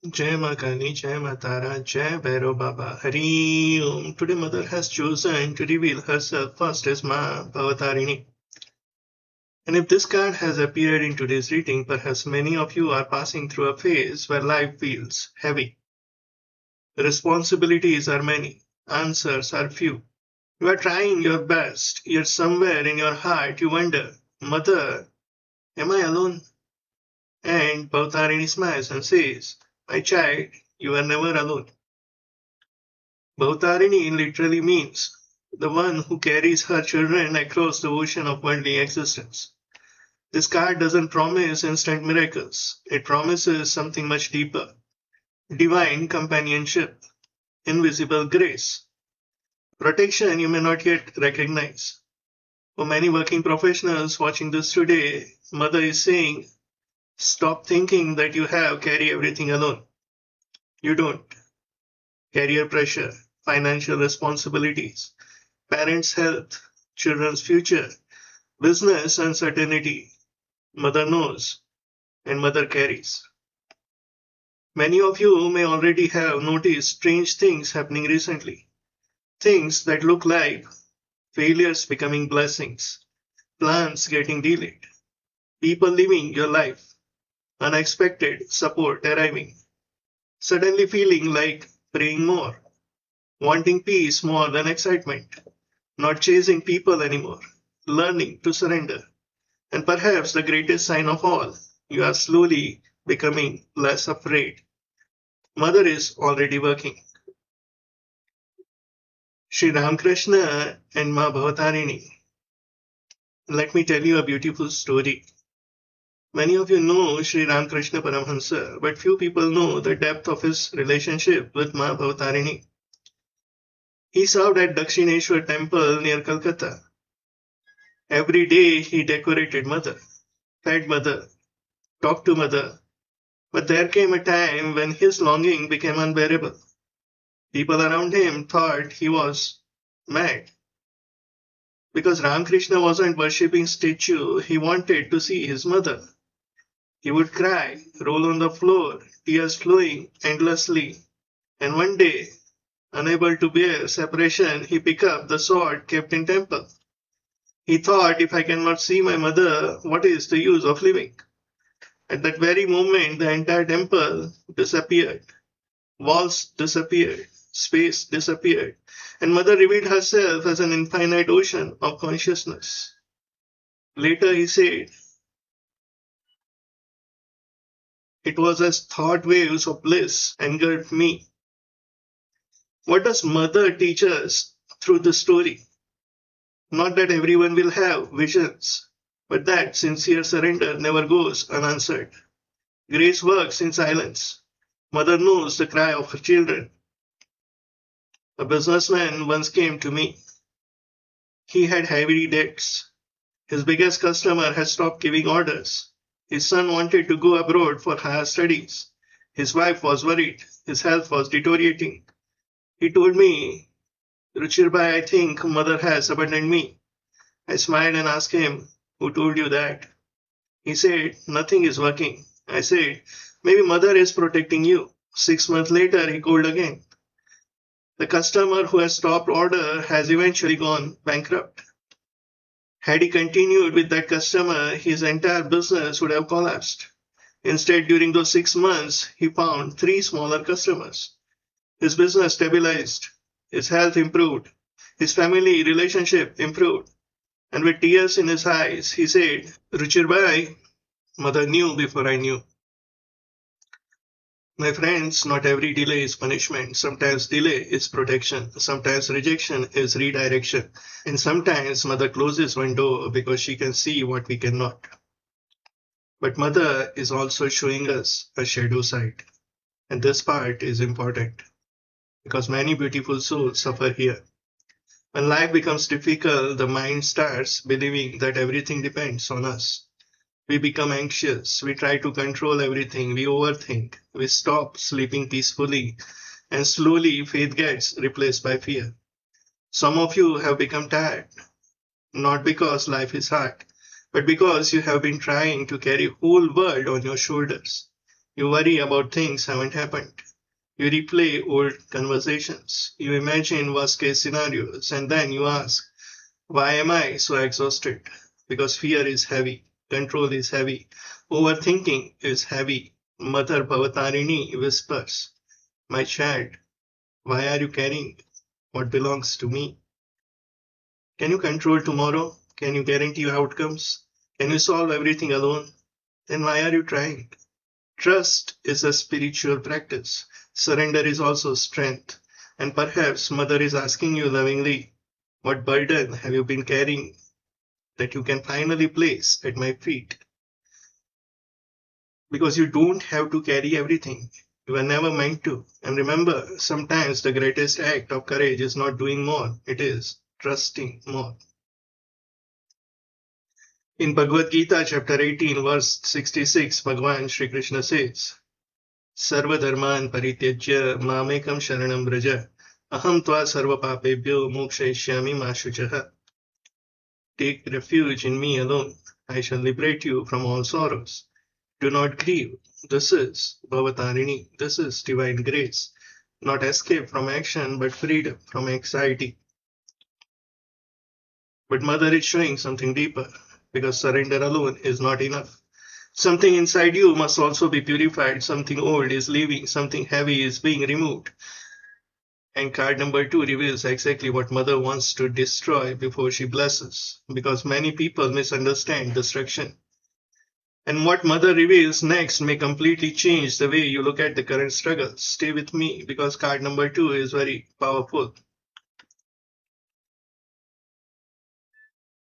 Jai Maa Kali, Jai Maa Tara, Jai Bhairav Baba, Hari Om. Today Mother has chosen to reveal herself first as Maa Bhavatarini. And if this card has appeared in today's reading, perhaps many of you are passing through a phase where life feels heavy. The responsibilities are many, answers are few. You are trying your best, yet somewhere in your heart you wonder, Mother, am I alone? And Bhavatarini smiles and says, My child, you are never alone. Bhavatarini literally means the one who carries her children across the ocean of worldly existence. This card doesn't promise instant miracles. It promises something much deeper. Divine companionship, invisible grace, protection you may not yet recognize. For many working professionals watching this today, Mother is saying, stop thinking that you have carry everything alone. You don't. Career pressure, financial responsibilities, parents' health, children's future, business uncertainty. Mother knows and mother carries. Many of you may already have noticed strange things happening recently. Things that look like failures becoming blessings, plans getting delayed, people living your life, unexpected support arriving, suddenly feeling like praying more, wanting peace more than excitement, not chasing people anymore, learning to surrender. And perhaps the greatest sign of all, you are slowly becoming less afraid. Mother is already working. Sri Ramakrishna and Maa Bhavatarini. Let me tell you a beautiful story. Many of you know Sri Ramakrishna Paramhansa, but few people know the depth of his relationship with Maa Bhavatarini. He served at Dakshineshwar temple near Calcutta. Every day he decorated mother, fed mother, talked to mother. But there came a time when his longing became unbearable. People around him thought he was mad. Because Ramakrishna wasn't worshipping statue, he wanted to see his mother. He would cry, roll on the floor, tears flowing endlessly. And one day, unable to bear separation, he picked up the sword kept in temple. He thought, if I cannot see my mother, what is the use of living? At that very moment, the entire temple disappeared. Walls disappeared, space disappeared, and Mother revealed herself as an infinite ocean of consciousness. Later he said, it was as thought waves of bliss engulfed me. What does Mother teach us through this story? Not that everyone will have visions, but that sincere surrender never goes unanswered. Grace works in silence. Mother knows the cry of her children. A businessman once came to me. He had heavy debts. His biggest customer had stopped giving orders. His son wanted to go abroad for higher studies. His wife was worried. His health was deteriorating. He told me, Ruchirbai, I think mother has abandoned me. I smiled and asked him, who told you that? He said, nothing is working. I said, maybe mother is protecting you. 6 months later, he called again. The customer who has stopped order has eventually gone bankrupt. Had he continued with that customer, his entire business would have collapsed. Instead, during those 6 months, he found three smaller customers. His business stabilized, his health improved, his family relationship improved, and with tears in his eyes, he said, Ruchirbai, mother knew before I knew. My friends, not every delay is punishment. Sometimes delay is protection. Sometimes rejection is redirection. And sometimes mother closes one door because she can see what we cannot. But mother is also showing us a shadow side. And this part is important because many beautiful souls suffer here. When life becomes difficult, the mind starts believing that everything depends on us. We become anxious, we try to control everything, we overthink, we stop sleeping peacefully, and slowly faith gets replaced by fear. Some of you have become tired, not because life is hard, but because you have been trying to carry whole world on your shoulders. You worry about things haven't happened. You replay old conversations. You imagine worst case scenarios and then you ask, why am I so exhausted? Because fear is heavy, control is heavy, overthinking is heavy. Mother Bhavatarini whispers, my child, why are you carrying what belongs to me? Can you control tomorrow? Can you guarantee outcomes? Can you solve everything alone? Then why are you trying? Trust is a spiritual practice. Surrender is also strength. And perhaps Mother is asking you lovingly, what burden have you been carrying that you can finally place at my feet? Because you don't have to carry everything. You were never meant to. And remember, sometimes the greatest act of courage is not doing more, it is trusting more. In Bhagavad Gita, chapter 18, verse 66, Bhagavan Shri Krishna says, Sarva dharman parityajya mamekam sharanam braja aham tva sarva papebhyo mokshayishyami ma shuchaha. Take refuge in me alone. I shall liberate you from all sorrows. Do not grieve. This is Bhavatarini. This is divine grace. Not escape from action, but freedom from anxiety. But Mother is showing something deeper, because surrender alone is not enough. Something inside you must also be purified. Something old is leaving. Something heavy is being removed. And card number 2 reveals exactly what Mother wants to destroy before she blesses, because many people misunderstand destruction. And what Mother reveals next may completely change the way you look at the current struggle. Stay with me, because card number 2 is very powerful.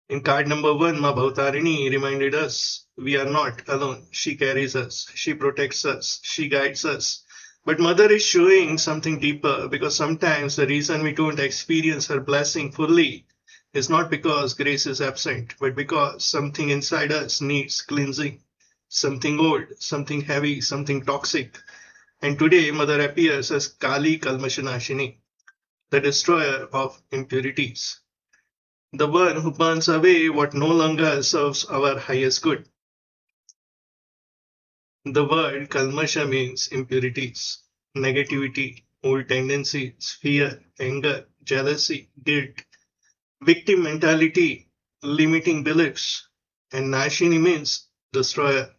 In card number 1, Maa Bhavatarini reminded us we are not alone. She carries us, she protects us, she guides us. But Mother is showing something deeper, because sometimes the reason we don't experience her blessing fully is not because grace is absent, but because something inside us needs cleansing. Something old, something heavy, something toxic. And today Mother appears as Kali Kalmasa Nashini, the destroyer of impurities, the one who burns away what no longer serves our highest good. The word Kalmasha means impurities, negativity, old tendencies, fear, anger, jealousy, guilt, victim mentality, limiting beliefs. And Nashini means destroyer.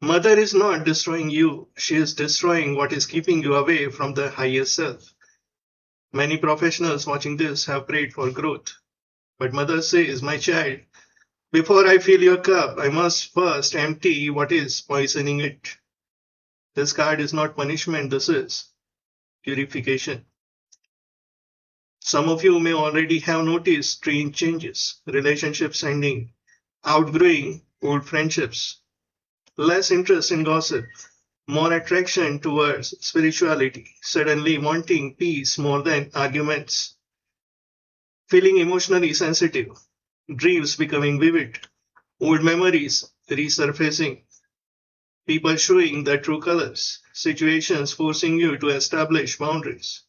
Mother is not destroying you, she is destroying what is keeping you away from the highest self. Many professionals watching this have prayed for growth. But Mother says, my child, before I fill your cup, I must first empty what is poisoning it. This card is not punishment, this is purification. Some of you may already have noticed strange changes, relationships ending, outgrowing old friendships, less interest in gossip, more attraction towards spirituality, suddenly wanting peace more than arguments, feeling emotionally sensitive, dreams becoming vivid, old memories resurfacing, people showing their true colors, situations forcing you to establish boundaries.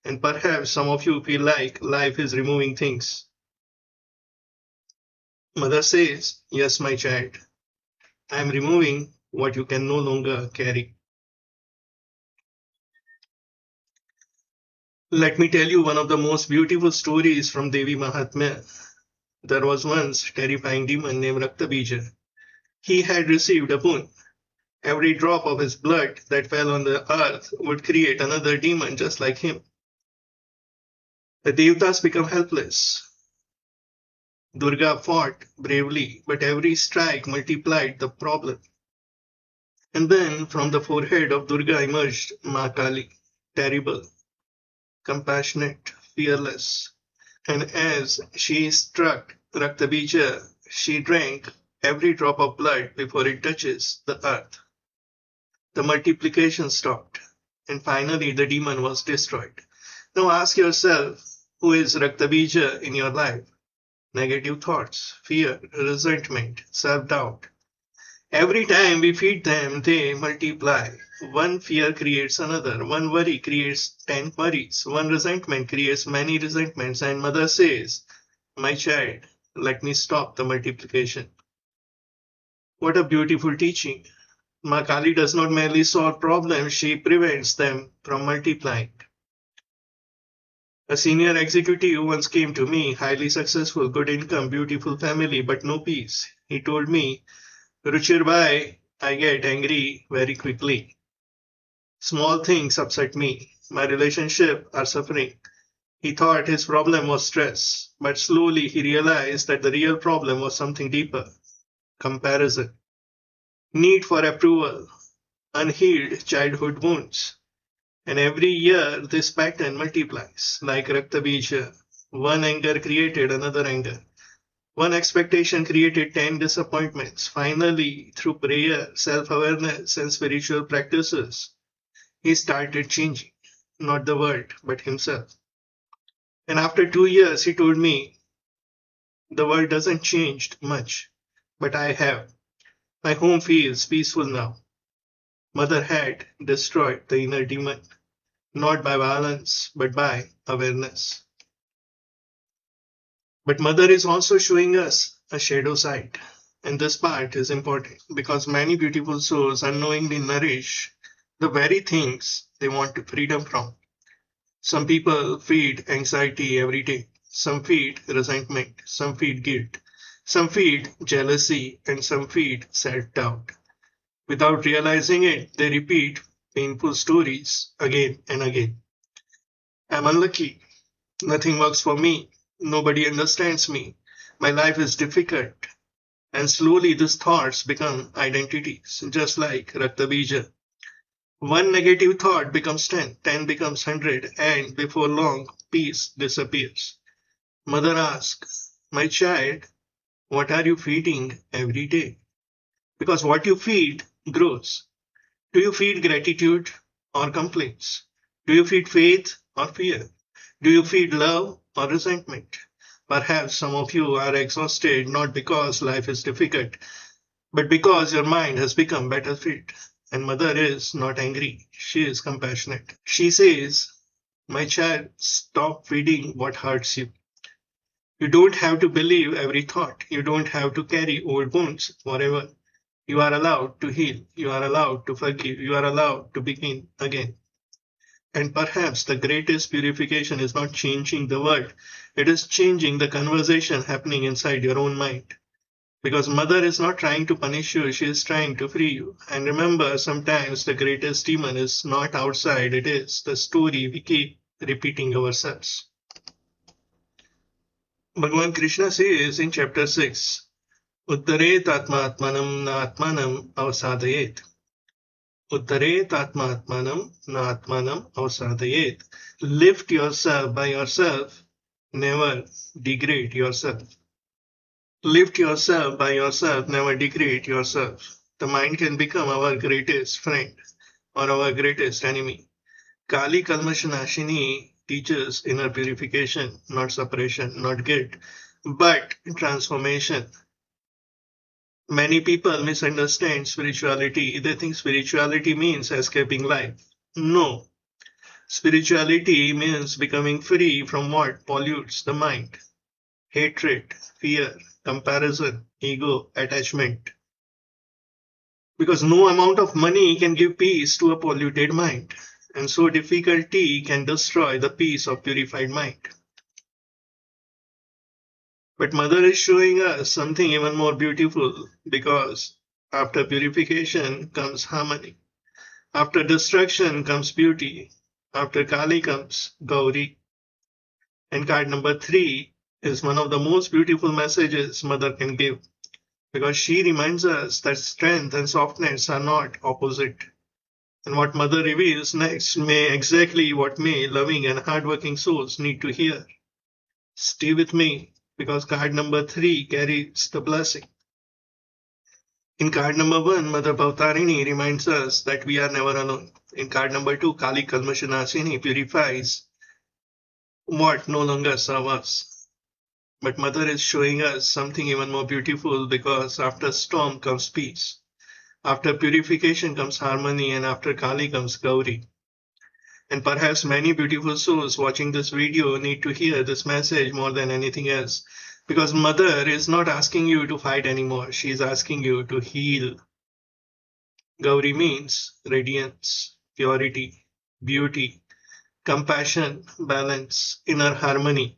And perhaps some of you feel like life is removing things. Mother says, yes, my child, I am removing what you can no longer carry. Let me tell you one of the most beautiful stories from Devi Mahatmya. There was once a terrifying demon named Raktabija. He had received a boon. Every drop of his blood that fell on the earth would create another demon just like him. The Devtas become helpless. Durga fought bravely, but every strike multiplied the problem. And then from the forehead of Durga emerged Maa Kali, terrible, compassionate, fearless. And as she struck Raktabija, she drank every drop of blood before it touches the earth. The multiplication stopped, and finally the demon was destroyed. Now ask yourself, who is Raktabija in your life? Negative thoughts, fear, resentment, self-doubt. Every time we feed them, they multiply. One fear creates another. One worry creates 10 worries. One resentment creates many resentments. And Mother says, my child, let me stop the multiplication. What a beautiful teaching. Maa Kali does not merely solve problems, she prevents them from multiplying. A senior executive once came to me, highly successful, good income, beautiful family, but no peace. He told me, Ruchir bhai, I get angry very quickly. Small things upset me. My relationship are suffering. He thought his problem was stress, but slowly he realized that the real problem was something deeper: comparison, need for approval, unhealed childhood wounds. And every year this pattern multiplies, like Raktabija. One anger created another anger. One expectation created 10 disappointments. Finally, through prayer, self awareness, and spiritual practices, he started changing, not the world, but himself. And after 2 years, he told me, the world doesn't change much, but I have. My home feels peaceful now. Mother had destroyed the inner demon, not by violence, but by awareness. But Mother is also showing us a shadow side. And this part is important because many beautiful souls unknowingly nourish the very things they want freedom from. Some people feed anxiety every day. Some feed resentment. Some feed guilt. Some feed jealousy. And some feed self doubt. Without realizing it, they repeat painful stories again and again. I'm unlucky. Nothing works for me. Nobody understands me. My life is difficult. And slowly these thoughts become identities, just like Raktabija. One negative thought becomes 10, 10 becomes 100, and before long, peace disappears. Mother asks, my child, what are you feeding every day? Because what you feed grows. Do you feed gratitude or complaints? Do you feed faith or fear? Do you feed love or resentment? Perhaps some of you are exhausted not because life is difficult, but because your mind has become battlefield. And Mother is not angry, she is compassionate. She says, my child, stop feeding what hurts you. You don't have to believe every thought. You don't have to carry old wounds forever. You are allowed to heal. You are allowed to forgive. You are allowed to begin again. And perhaps the greatest purification is not changing the world, it is changing the conversation happening inside your own mind. Because Mother is not trying to punish you, she is trying to free you. And remember, sometimes the greatest demon is not outside, it is the story we keep repeating ourselves. Bhagavan Krishna says in chapter 6, Uttaret Atmanam na Atmanam avasadayet. Uttaret Atmanam na Atmanam avasadayet. Lift yourself by yourself, never degrade yourself. Lift yourself by yourself, never degrade yourself. The mind can become our greatest friend or our greatest enemy. Kali Kalmasa Nashini teaches inner purification, not separation, not guilt, but transformation. Many people misunderstand spirituality. They think spirituality means escaping life. No. Spirituality means becoming free from what pollutes the mind: hatred, fear, comparison, ego, attachment. Because no amount of money can give peace to a polluted mind. And so difficulty can destroy the peace of purified mind. But Mother is showing us something even more beautiful, because after purification comes harmony. After destruction comes beauty. After Kali comes Gauri. And card number 3 is one of the most beautiful messages Mother can give, because she reminds us that strength and softness are not opposite. And what Mother reveals next may exactly what may loving and hardworking souls need to hear. Stay with me, because card number 3 carries the blessing. In card number 1, Mother Bhavatarini reminds us that we are never alone. In card number 2, Kali Kalmasa Nashini purifies what no longer serves us. But Mother is showing us something even more beautiful, because after storm comes peace. After purification comes harmony, and after Kali comes Gauri. And perhaps many beautiful souls watching this video need to hear this message more than anything else. Because Mother is not asking you to fight anymore. She is asking you to heal. Gauri means radiance, purity, beauty, compassion, balance, inner harmony.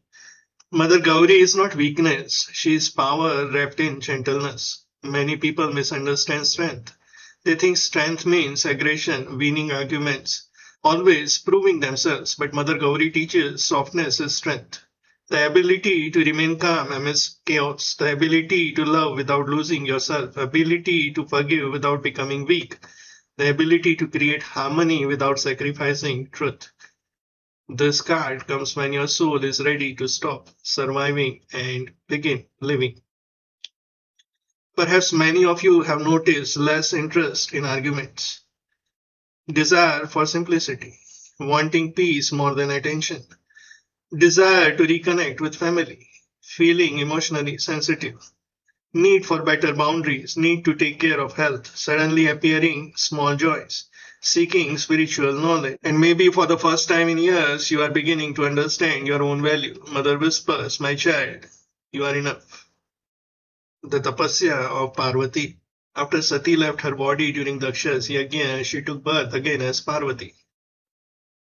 Mother Gauri is not weakness, she is power wrapped in gentleness. Many people misunderstand strength. They think strength means aggression, winning arguments, always proving themselves. But Mother Gauri teaches softness is strength. The ability to remain calm amidst chaos, the ability to love without losing yourself, ability to forgive without becoming weak, the ability to create harmony without sacrificing truth. This card comes when your soul is ready to stop surviving and begin living. Perhaps many of you have noticed less interest in arguments, desire for simplicity, wanting peace more than attention, desire to reconnect with family, feeling emotionally sensitive, need for better boundaries, need to take care of health, suddenly appearing small joys, seeking spiritual knowledge. And maybe for the first time in years, you are beginning to understand your own value. Mother whispers, my child, you are enough. The tapasya of Parvati. After Sati left her body during Daksha's yajna, she took birth again as Parvati.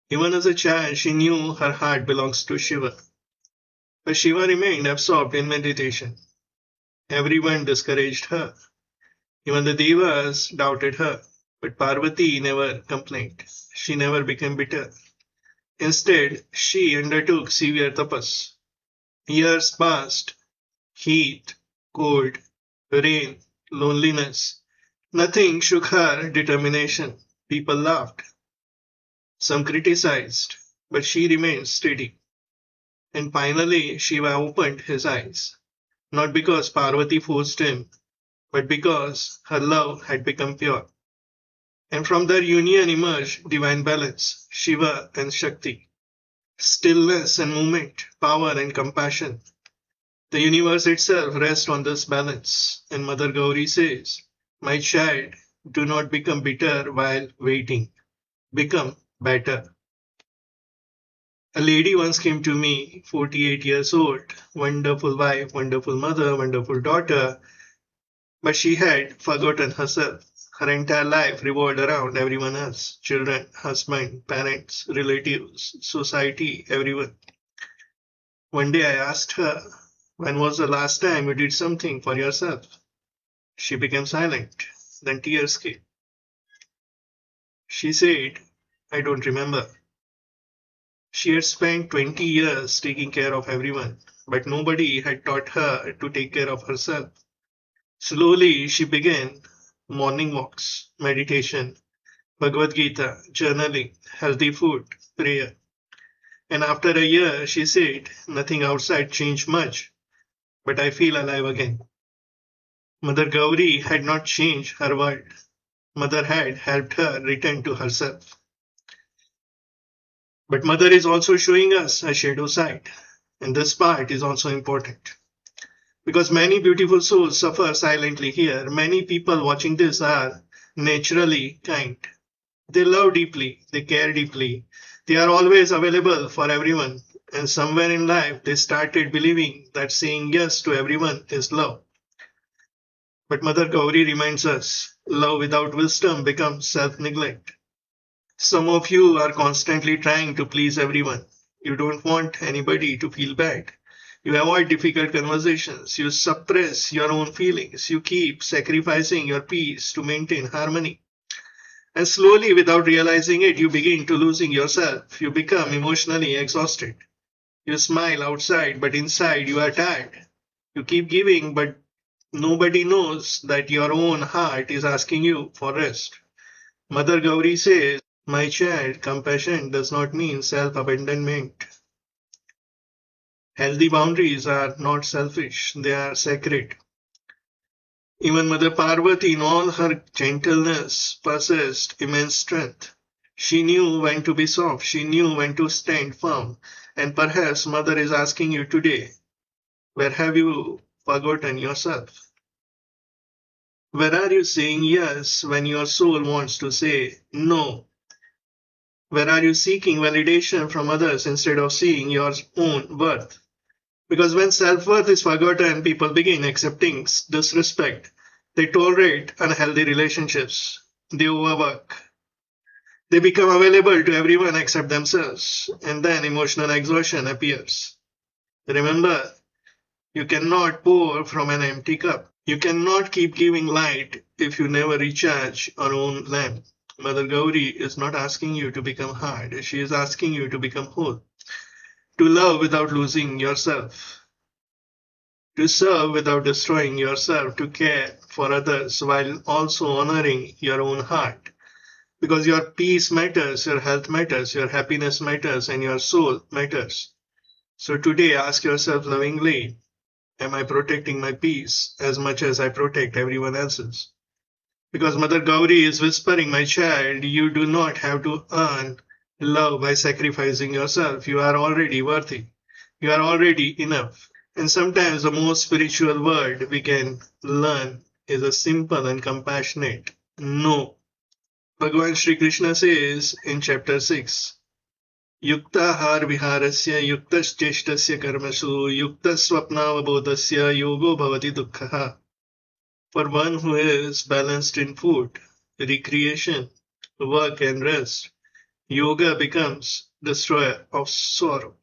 Even as a child, she knew her heart belongs to Shiva. But Shiva remained absorbed in meditation. Everyone discouraged her. Even the devas doubted her. But Parvati never complained. She never became bitter. Instead, she undertook severe tapas. Years passed. Heat, cold, rain, loneliness. Nothing shook her determination. People laughed. Some criticized. But she remained steady. And finally, Shiva opened his eyes. Not because Parvati forced him, but because her love had become pure. And from their union emerged divine balance, Shiva and Shakti, stillness and movement, power and compassion. The universe itself rests on this balance. And Mother Gauri says, my child, do not become bitter while waiting. Become better. A lady once came to me, 48 years old, wonderful wife, wonderful mother, wonderful daughter, but she had forgotten herself. Her entire life revolved around everyone else, children, husband, parents, relatives, society, everyone. One day I asked her, when was the last time you did something for yourself? She became silent. Then tears came. She said, I don't remember. She had spent 20 years taking care of everyone, but nobody had taught her to take care of herself. Slowly, she began morning walks, meditation, Bhagavad Gita, journaling, healthy food, prayer. And after a year, she said, nothing outside changed much, but I feel alive again. Mother Gauri had not changed her world. Mother had helped her return to herself. But Mother is also showing us a shadow side. And this part is also important. Because many beautiful souls suffer silently here. Many people watching this are naturally kind. They love deeply, they care deeply, they are always available for everyone. And somewhere in life, they started believing that saying yes to everyone is love. But Mother Gauri reminds us love without wisdom becomes self neglect. Some of you are constantly trying to please everyone. You don't want anybody to feel bad. You avoid difficult conversations. You suppress your own feelings. You keep sacrificing your peace to maintain harmony. And slowly, without realizing it, you begin to losing yourself. You become emotionally exhausted. You smile outside, but inside you are tired. You keep giving, but nobody knows that your own heart is asking you for rest. Mother Gauri says, my child, compassion does not mean self-abandonment. Healthy boundaries are not selfish, they are sacred. Even Mother Parvati, in all her gentleness, possessed immense strength. She knew when to be soft, she knew when to stand firm. And perhaps Mother is asking you today, where have you forgotten yourself? Where are you saying yes when your soul wants to say no? Where are you seeking validation from others instead of seeing your own worth? Because when self-worth is forgotten, people begin accepting disrespect. They tolerate unhealthy relationships. They overwork. They become available to everyone except themselves, and then emotional exhaustion appears. Remember, you cannot pour from an empty cup. You cannot keep giving light if you never recharge your own lamp. Mother Gauri is not asking you to become hard, she is asking you to become whole, to love without losing yourself, to serve without destroying yourself, to care for others while also honoring your own heart. Because your peace matters, your health matters, your happiness matters, and your soul matters. So today ask yourself lovingly, am I protecting my peace as much as I protect everyone else's? Because Mother Gauri is whispering, my child, you do not have to earn love by sacrificing yourself. You are already worthy. You are already enough. And sometimes the most spiritual word we can learn is a simple and compassionate no. Bhagavan Sri Krishna says in chapter 6, युक्ताहार विहारस्य युक्तश्चेष्टस्य कर्मसु युक्तस्वप्नावबोधस्य योगो भवति दुःखः. For one who is balanced in food, recreation, work and rest, yoga becomes destroyer of sorrow.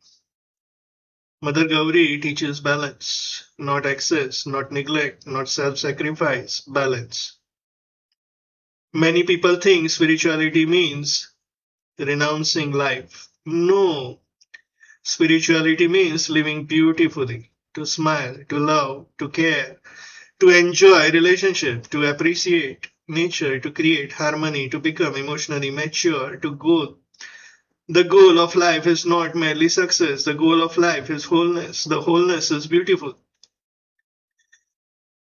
Mother Gauri teaches balance, not excess, not neglect, not self-sacrifice, balance. Many people think spirituality means renouncing life. No, spirituality means living beautifully, to smile, to love, to care, to enjoy relationship, to appreciate nature, to create harmony, to become emotionally mature, to go. The goal of life is not merely success. The goal of life is wholeness. The wholeness is beautiful.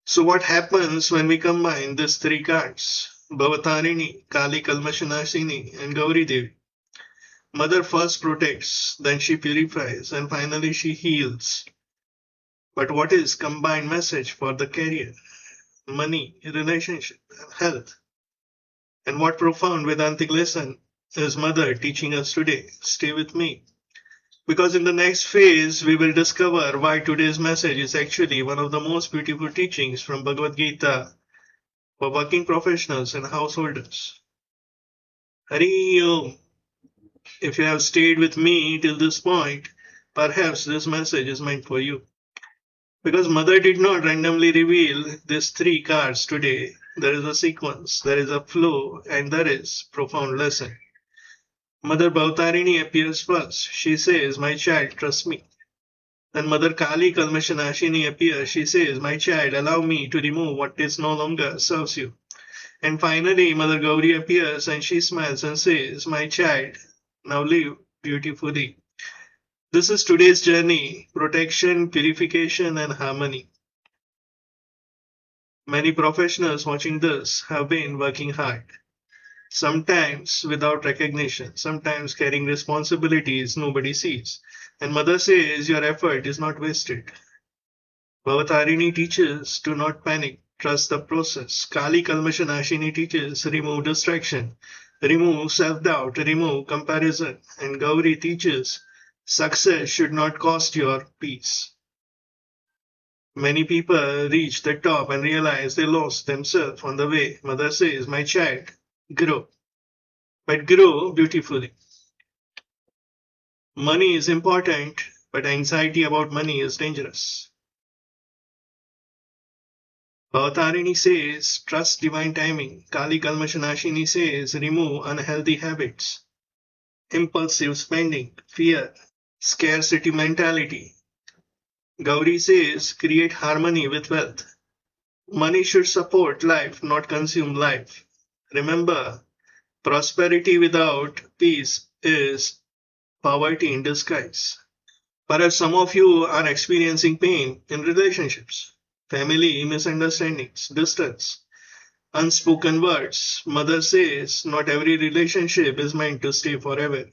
So what happens when we combine these three cards? Bhavatarini, Kali, Kalmasa Nashini, and Gauri Devi. Mother first protects, then she purifies, and finally she heals. But what is combined message for the career, money, relationship, and health? And what profound Vedantic lesson is Mother teaching us today? Stay with me. Because in the next phase, we will discover why today's message is actually one of the most beautiful teachings from Bhagavad Gita for working professionals and householders. Hari Om. If you have stayed with me till this point, perhaps this message is meant for you. Because Mother did not randomly reveal these three cards today. There is a sequence, there is a flow, and there is profound lesson. Mother Bhavatarini appears first. She says, my child, trust me. Then Mother Kali Kalmasa Nashini appears. She says, my child, allow me to remove what is no longer serves you. And finally, Mother Gauri appears and she smiles and says, my child, now live beautifully. This is today's journey, protection, purification, and harmony. Many professionals watching this have been working hard, sometimes without recognition, sometimes carrying responsibilities nobody sees. And Mother says your effort is not wasted. Bhavatarini teaches do not panic, trust the process. Kali Kalmasa Nashini teaches remove distraction, remove self-doubt, remove comparison. And Gauri teaches success should not cost your peace. Many people reach the top and realize they lost themselves on the way. Mother says, my child, grow, but grow beautifully. Money is important, but anxiety about money is dangerous. Bhavatarini says, trust divine timing. Kali Kalmasa Nashini says, remove unhealthy habits, impulsive spending, fear, scarcity mentality. Gauri says, create harmony with wealth. Money should support life, not consume life. Remember, prosperity without peace is poverty in disguise. Perhaps some of you are experiencing pain in relationships, family misunderstandings, distance, unspoken words. Mother says not every relationship is meant to stay forever.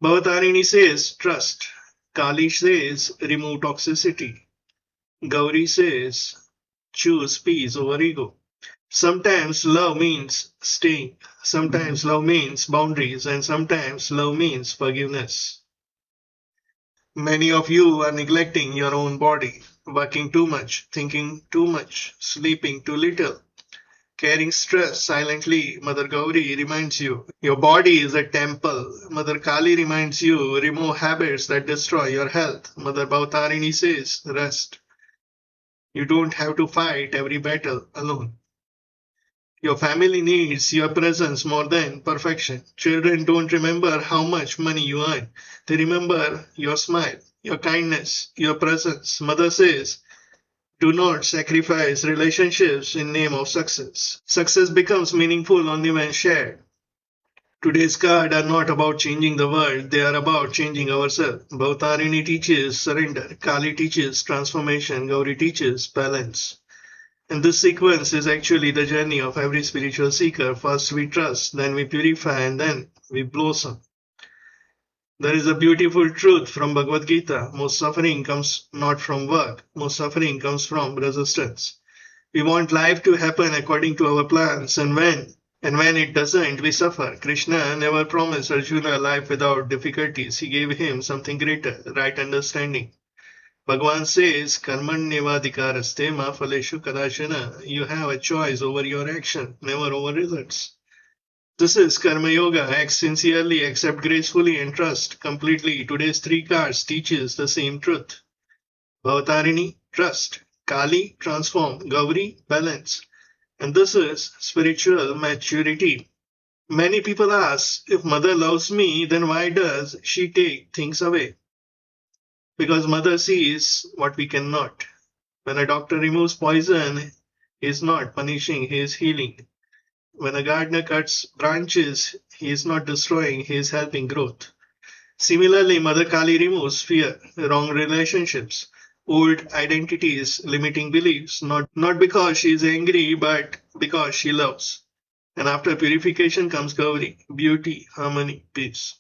Bhavatarini says trust. Kali says remove toxicity. Gauri says choose peace over ego. Sometimes love means staying, sometimes love means boundaries, and sometimes love means forgiveness. Many of you are neglecting your own body, working too much, thinking too much, sleeping too little, Carrying stress silently, Mother Gauri reminds you your body is a temple. Mother Kali reminds you remove habits that destroy your health. Mother Bhavatarini says rest. You don't have to fight every battle alone. Your family needs your presence more than perfection. Children don't remember how much money you earn. They remember your smile, your kindness, your presence. Mother says, do not sacrifice relationships in name of success. Success becomes meaningful only when shared. Today's cards are not about changing the world, they are about changing ourselves. Bhavatarini teaches surrender, Kali teaches transformation, Gauri teaches balance. And this sequence is actually the journey of every spiritual seeker. First we trust, then we purify, and then we blossom. There is a beautiful truth from Bhagavad Gita. Most suffering comes not from work, most suffering comes from resistance. We want life to happen according to our plans, and when it doesn't, we suffer. Krishna never promised Arjuna a life without difficulties. He gave him something greater, right understanding. Bhagavan says, Karmanyevadhikaraste ma phaleshu kadachana. You have a choice over your action, never over results. This is Karma Yoga. Act sincerely, accept gracefully, and trust completely. Today's three cards teaches the same truth. Bhavatarini, trust. Kali, transform. Gauri, balance. And this is spiritual maturity. Many people ask, if mother loves me, then why does she take things away? Because mother sees what we cannot. When a doctor removes poison, he is not punishing, he is healing. When a gardener cuts branches, he is not destroying, he is helping growth. Similarly, Mother Kali removes fear, wrong relationships, old identities, limiting beliefs, not because she is angry, but because she loves. And after purification comes Gauri, beauty, harmony, peace.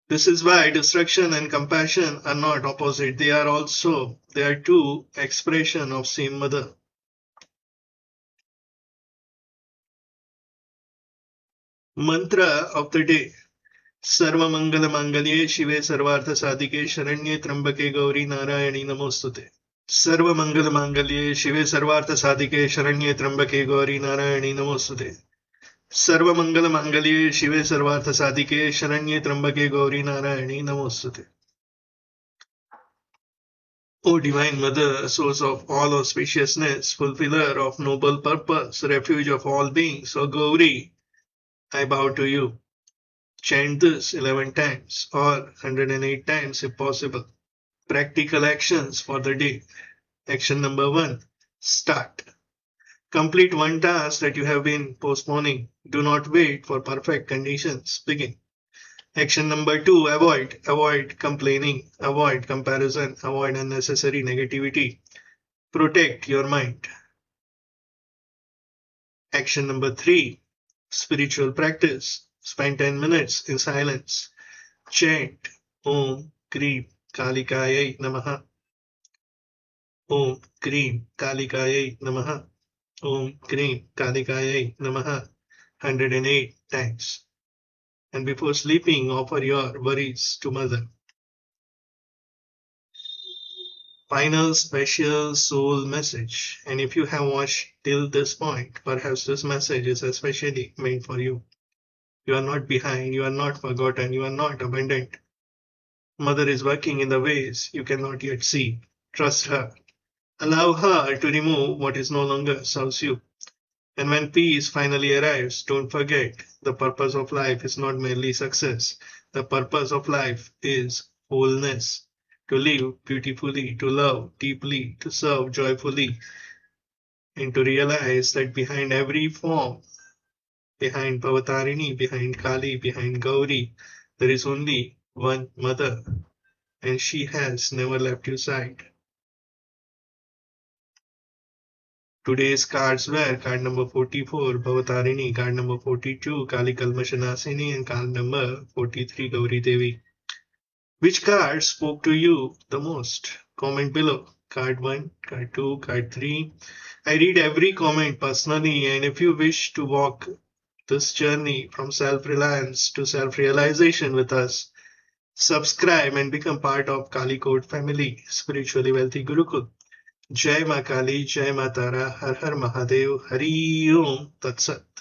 This is why destruction and compassion are not opposite. They are two expression of same mother. Mantra of the day. Sarva Mangala Mangalye Shive Sarvartha Sadhike Sharanye Trambake Gauri Narayani Namostute. Sarva Mangala Mangalye Shive Sarvartha Sadhike Sharanye Trambake Gauri Narayani Namostute. Sarva Mangala Mangalye Shive Sarvartha Sadhike Sharanye Trambake Gauri Narayani Namostute. O Divine Mother, source of all auspiciousness, fulfiller of noble purpose, refuge of all beings, O Gauri, I bow to you. Chant this 11 times or 108 times if possible. Practical actions for the day. Action number 1. Start. Complete one task that you have been postponing. Do not wait for perfect conditions. Begin. Action number 2. Avoid. Avoid complaining. Avoid comparison. Avoid unnecessary negativity. Protect your mind. Action number 3. Spiritual practice. Spend 10 minutes in silence. Chant Om Krim Kalikayai Namaha. Om Krim Kalikayai Namaha. Om Krim Kalikayai Namaha 108 times. And before sleeping, offer your worries to Mother. Final special soul message. And if you have watched till this point, perhaps this message is especially made for you. You are not behind, you are not forgotten, you are not abandoned. Mother is working in the ways you cannot yet see. Trust her. Allow her to remove what is no longer serves you. And when peace finally arrives, don't forget the purpose of life is not merely success. The purpose of life is wholeness. To live beautifully, to love deeply, to serve joyfully, and to realize that behind every form, behind Bhavatarini, behind Kali, behind Gauri, there is only one mother, and she has never left your side. Today's cards were card number 44, Bhavatarini, card number 42, Kali Kalmasa Nashini, and card number 43, Gauri Devi. Which card spoke to you the most? Comment below. Card 1, card 2, card 3. I read every comment personally, and if you wish to walk this journey from self-reliance to self-realization with us, subscribe and become part of Kali Code family, Spiritually Wealthy Gurukul. Jai Maa Kali, Jai Maa Tara, Har Har Mahadev, Hari Om Tat Sat.